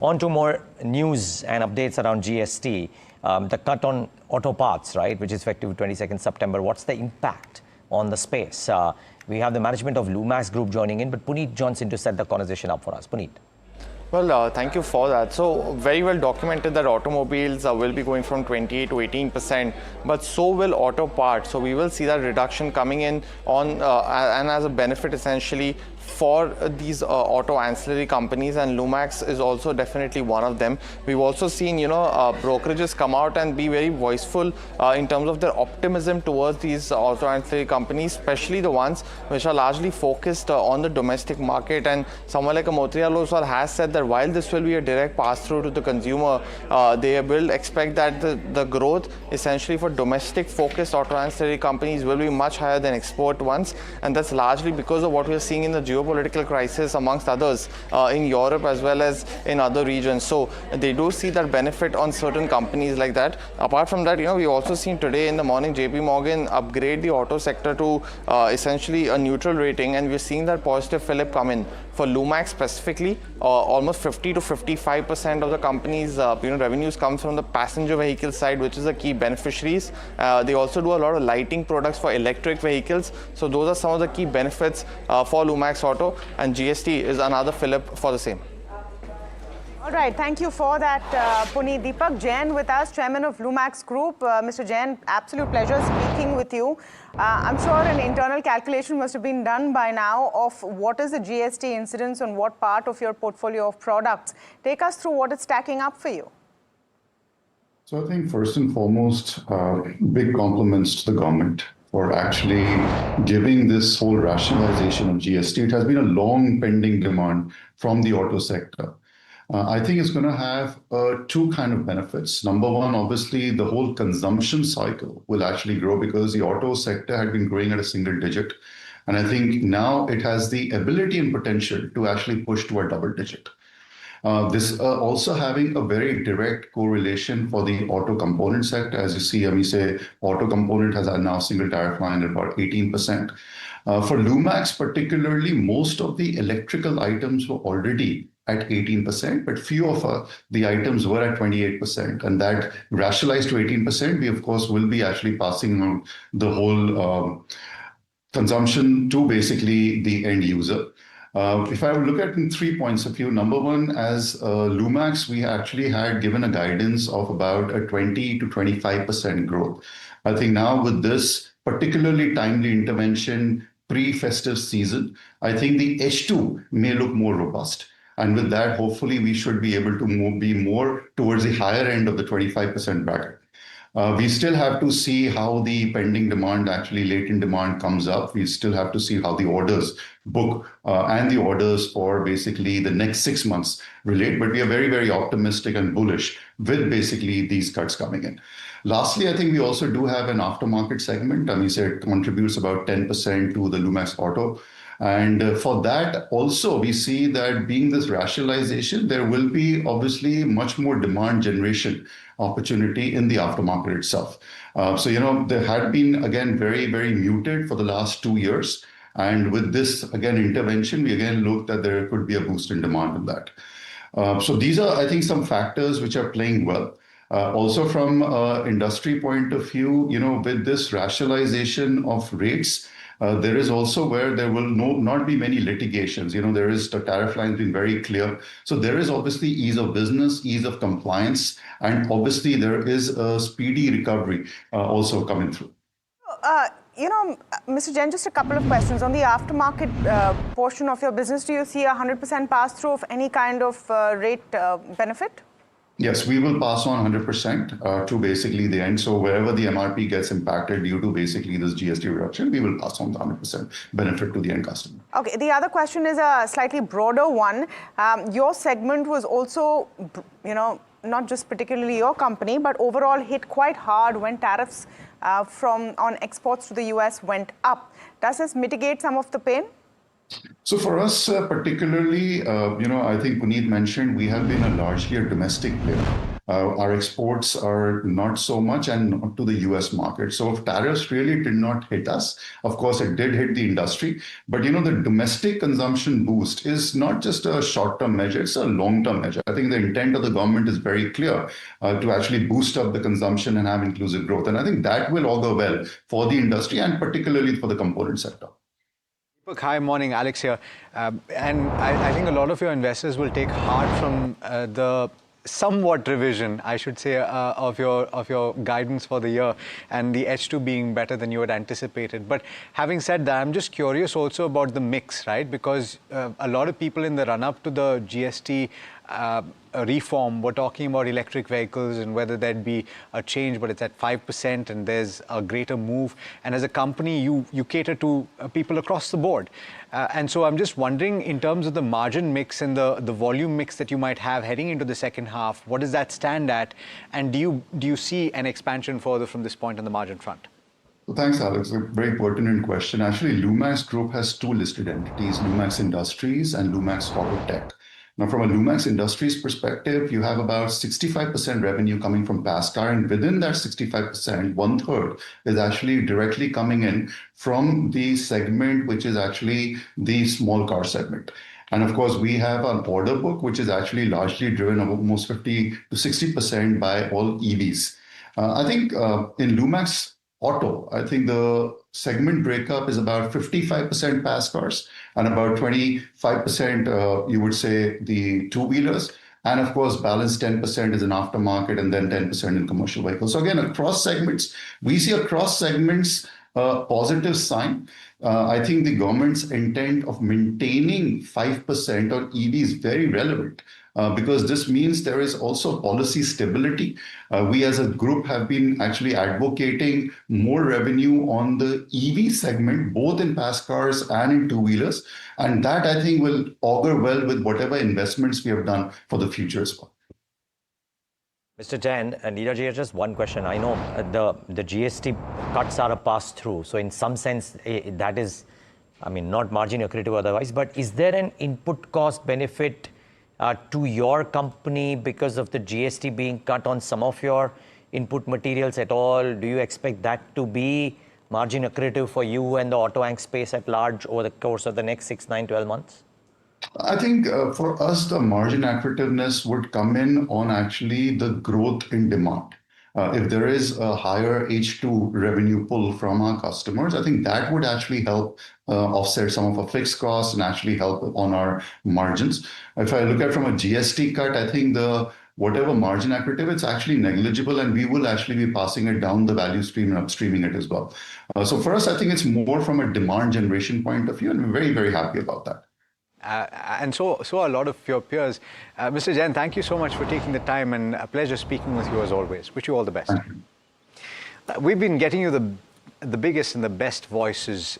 On to more news and updates around GST. The cut on auto parts, right, which is effective 22nd September. What's the impact on the space? We have the management of Lumax Group joining in, but Puneet joins in to set the conversation up for us. Puneet. Well, thank you for that. So very well documented that automobiles will be going from 28 to 18%, but so will auto parts. So we will see that reduction coming in on and as a benefit essentially for these auto ancillary companies, and Lumax is also definitely one of them. We've also seen, brokerages come out and be very voiceful in terms of their optimism towards these auto ancillary companies, especially the ones which are largely focused on the domestic market. And someone like a Motilal Oswal has said that while this will be a direct pass-through to the consumer, they will expect that the growth essentially for domestic-focused auto ancillary companies will be much higher than export ones, and that's largely because of what we're seeing in the geopolitical crisis amongst others in Europe as well as in other regions. So they do see that benefit on certain companies like that. Apart from that, we've also seen today in the morning JP Morgan upgrade the auto sector to essentially a neutral rating, and we're seeing that positive fillip come in. For Lumax specifically, almost 50 to 55% of the company's revenues comes from the passenger vehicle side, which is the key beneficiaries. They also do a lot of lighting products for electric vehicles. So those are some of the key benefits for Lumax Auto, and GST is another fillip for the same. All right, thank you for that, Puneet. Deepak Jain with us, Chairman of Lumax Group. Mr. Jain, absolute pleasure speaking with you. I'm sure an internal calculation must have been done by now of what is the GST incidence on what part of your portfolio of products. Take us through what it's stacking up for you. So I think first and foremost, big compliments to the government for actually giving this whole rationalization of GST. It has been a long pending demand from the auto sector. I think it's going to have two kind of benefits. Number one, obviously, the whole consumption cycle will actually grow because the auto sector had been growing at a single digit. And I think now it has the ability and potential to actually push to a double digit. This also having a very direct correlation for the auto component sector. As you see, we say auto component has now single tariff line at about 18%. For Lumax particularly, most of the electrical items were already at 18%, but few of the items were at 28%, and that rationalized to 18%, we of course will be actually passing on the whole consumption to basically the end user. If I look at in 3 points of view, number one, as Lumax, we actually had given a guidance of about a 20 to 25% growth. I think now with this particularly timely intervention pre-festive season, I think the H2 may look more robust. And with that, hopefully, we should be able to be more towards the higher end of the 25% bracket. We still have to see how the pending demand, actually latent demand comes up. We still have to see how the orders book and the orders for basically the next 6 months relate. But we are very, very optimistic and bullish with basically these cuts coming in. Lastly, I think we also do have an aftermarket segment. And we say it contributes about 10% to the Lumax Auto. And for that, also, we see that being this rationalization, there will be obviously much more demand generation opportunity in the aftermarket itself. There had been, again, very, very muted for the last 2 years. And with this, again, intervention, we again look that there could be a boost in demand in that. So these are, I think, some factors which are playing well. Also from industry point of view, with this rationalization of rates, there is also where there will not be many litigations. There is the tariff line being very clear. So there is obviously ease of business, ease of compliance, and obviously there is a speedy recovery also coming through. Mr. Jain, just a couple of questions. On the aftermarket portion of your business, do you see a 100% pass-through of any kind of rate benefit? Yes, we will pass on 100% to basically the end. So wherever the MRP gets impacted due to basically this GST reduction, we will pass on the 100% benefit to the end customer. Okay, the other question is a slightly broader one. Your segment was also, not just particularly your company, but overall hit quite hard when tariffs on exports to the US went up. Does this mitigate some of the pain? So for us particularly, I think Puneet mentioned, we have been largely a domestic player. Our exports are not so much and not to the US market. So if tariffs really did not hit us, of course, it did hit the industry. But, the domestic consumption boost is not just a short-term measure, it's a long-term measure. I think the intent of the government is very clear to actually boost up the consumption and have inclusive growth. And I think that will augur well for the industry and particularly for the component sector. Hi, morning, Alex here. And I think a lot of your investors will take heart from the somewhat revision, I should say, of your guidance for the year and the H2 being better than you had anticipated. But having said that, I'm just curious also about the mix, right? Because a lot of people in the run-up to the GST reform were talking about electric vehicles and whether there'd be a change, but it's at 5% and there's a greater move. And as a company, you cater to people across the board. And so I'm just wondering, in terms of the margin mix and the volume mix that you might have heading into the second half, what does that stand at? And do you see an expansion further from this point on the margin front? Well, thanks, Alex. A very pertinent question. Actually, Lumax Group has two listed entities, Lumax Industries and Lumax Auto Tech. Now, from a Lumax Industries perspective, you have about 65% revenue coming from past car, and within that 65%, 1/3 is actually directly coming in from the segment, which is actually the small car segment. And of course, we have an order book, which is actually largely driven almost 50 to 60% by all EVs. I think in Lumax Auto, I think the segment breakup is about 55% pass cars and about 25%, you would say, the two-wheelers. And of course, balance 10% is in aftermarket and then 10% in commercial vehicles. So again, across segments, we see across segments a positive sign. I think the government's intent of maintaining 5% on EV is very relevant. Because this means there is also policy stability. We as a group have been actually advocating more revenue on the EV segment, both in pass cars and in two-wheelers. And that, I think, will augur well with whatever investments we have done for the future as well. Mr. Jain, Neeraj, just one question. I know the GST cuts are a pass-through. So in some sense, that is, not margin accretive otherwise. But is there an input cost benefit to your company because of the GST being cut on some of your input materials at all? Do you expect that to be margin accretive for you and the auto ank space at large over the course of the next 6, 9, 12 months? I think for us, the margin accretiveness would come in on actually the growth in demand. If there is a higher H2 revenue pull from our customers, I think that would actually help offset some of our fixed costs and actually help on our margins. If I look at from a GST cut, I think whatever margin accretive, it's actually negligible, and we will actually be passing it down the value stream and upstreaming it as well. So for us, I think it's more from a demand generation point of view, and we're very, very happy about that. And so a lot of your peers. Mr. Jain, thank you so much for taking the time, and a pleasure speaking with you as always. Wish you all the best. We've been getting you the biggest and the best voices